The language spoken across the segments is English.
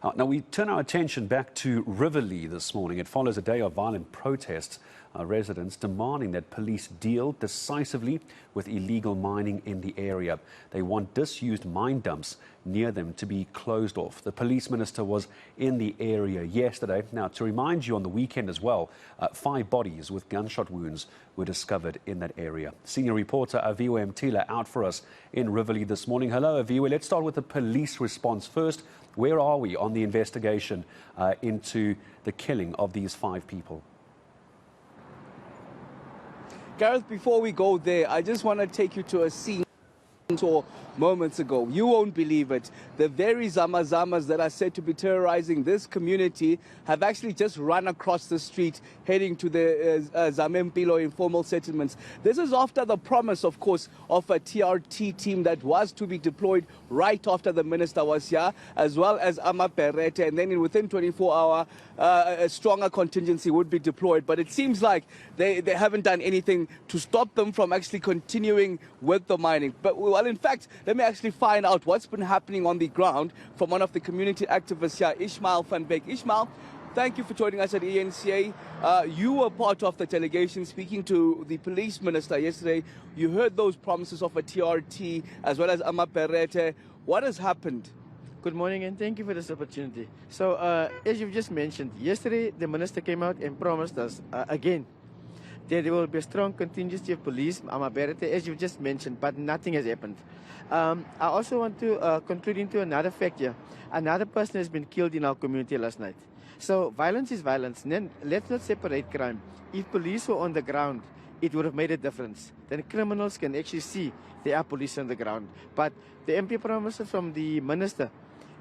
Now, we turn our attention back to Riverlea this morning. It follows a day of violent protests. Residents demanding that police deal decisively with illegal mining in the area. They want disused mine dumps near them to be closed off. The police minister was in the area yesterday. Now, to remind you, on the weekend as well, 5 bodies with gunshot wounds were discovered in that area. Senior reporter Aviwe Mtila out for us in Riverlea this morning. Hello, Aviwe. Let's start with the police response first. Where are we on the investigation into the killing of these 5 people? Gareth, before we go there, I just want to take you to a scene moments ago. You won't believe it. The very zamas that are said to be terrorizing this community have actually just run across the street heading to the zama informal settlements. This is after the promise, of course, of a TRT team that was to be deployed right after the minister was here, as well as Amaperete, and then within 24 hours, a stronger contingency would be deployed. But it seems like they haven't done anything to stop them from actually continuing with the mining. But, well, in fact, let me actually find out what's been happening on the ground from one of the community activists here, Ishmael van Beek. Ishmael, thank you for joining us at eNCA. You were part of the delegation speaking to the police minister yesterday. You heard those promises of a TRT as well as Amaperete. What has happened? Good morning and thank you for this opportunity. So, as you've just mentioned, yesterday the minister came out and promised us again that there will be a strong contingency of police, Amaperete, as you've just mentioned, but nothing has happened. I also want to conclude into another fact here. Another person has been killed in our community last night. So violence is violence. Then let's not separate crime. If police were on the ground, it would have made a difference. Then criminals can actually see there are police on the ground. But the empty promises from the minister,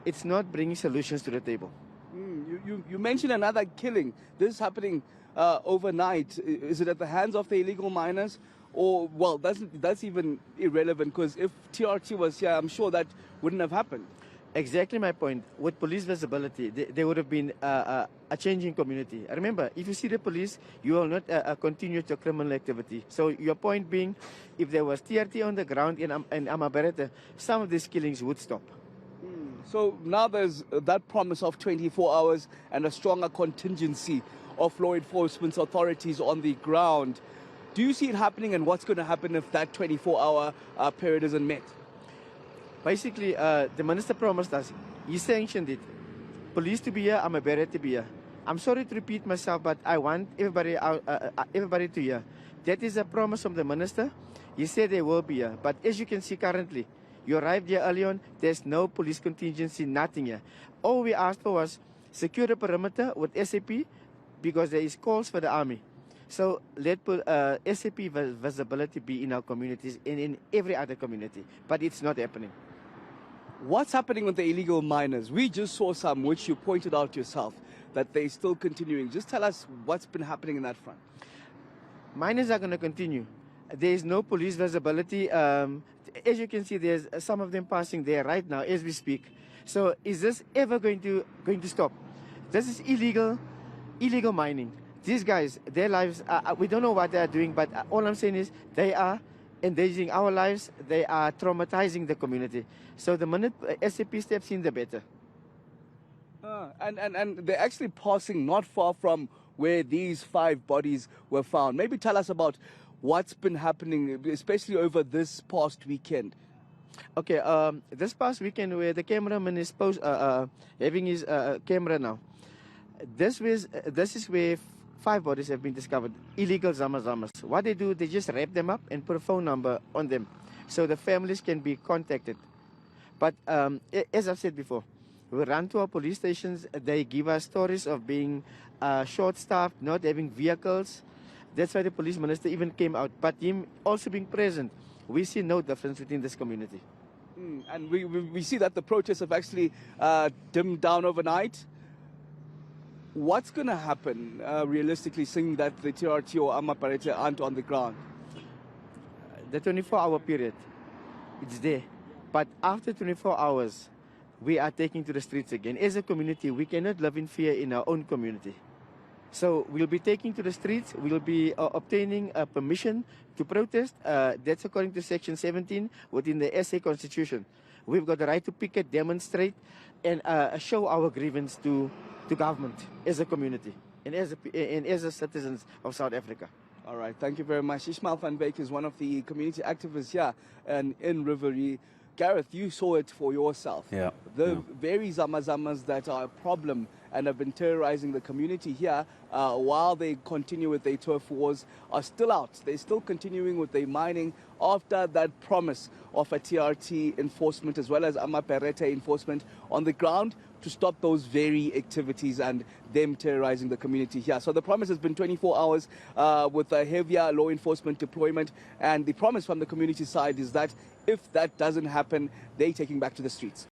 it's not bringing solutions to the table. You mentioned another killing. This is happening overnight. Is it at the hands of the illegal miners? Or, well, that's even irrelevant, because if TRT was here, I'm sure that wouldn't have happened. Exactly my point. With police visibility, there would have been a changing community. Remember, if you see the police, you will not continue to criminal activity. So your point being, if there was TRT on the ground in Amaperete, some of these killings would stop. So now there's that promise of 24 hours and a stronger contingency of law enforcement authorities on the ground. Do you see it happening, and what's going to happen if that 24-hour period isn't met? Basically, the minister promised us, he sanctioned it. Police to be here, Amaperete to be here. I'm sorry to repeat myself, but I want everybody to hear. That is a promise from the minister. He said they will be here. But as you can see currently, you arrived here early on, there's no police contingency, nothing here. All we asked for was secure the perimeter with SAP, because there is calls for the army. So let SAP visibility be in our communities and in every other community. But it's not happening. What's happening with the illegal miners? We just saw some, which you pointed out yourself, that they're still continuing. Just tell us what's been happening in that front. Miners are going to continue. There is no police visibility. As you can see, there's some of them passing there right now as we speak. So is this ever going to stop? This is illegal mining. These guys, their lives, we don't know what they are doing, but all I'm saying is they are endangering our lives. They are traumatizing the community. So the minute SAP steps in, the better. And they're actually passing not far from where these 5 bodies were found. Maybe tell us about what's been happening, especially over this past weekend. Okay, this past weekend where the cameraman is having his camera now. This is where 5 bodies have been discovered, illegal zamas. What they do, they just wrap them up and put a phone number on them so the families can be contacted. But as I've said before, we run to our police stations. They give us stories of being short-staffed, not having vehicles. That's why the police minister even came out. But him also being present, we see no difference within this community. And we see that the protests have actually dimmed down overnight. What's going to happen, realistically, seeing that the TRT or Amaperete aren't on the ground? The 24-hour period, it's there. But after 24 hours, we are taking to the streets again. As a community, we cannot live in fear in our own community. So we'll be taking to the streets. We'll be obtaining a permission to protest. That's according to Section 17 within the SA Constitution. We've got the right to picket, demonstrate, and show our grievance to government as a community and as a citizens of South Africa. All right, thank you very much. Ishmael van Beek is one of the community activists here and in Riverlea. Gareth, you saw it for yourself. Yeah. The very zamas that are a problem and have been terrorizing the community here while they continue with their turf wars are still out. They're still continuing with their mining after that promise of a TRT enforcement as well as amaperete enforcement on the ground to stop those very activities and them terrorizing the community here. So the promise has been 24 hours with a heavier law enforcement deployment, and the promise from the community side is that if that doesn't happen, they're taking back to the streets.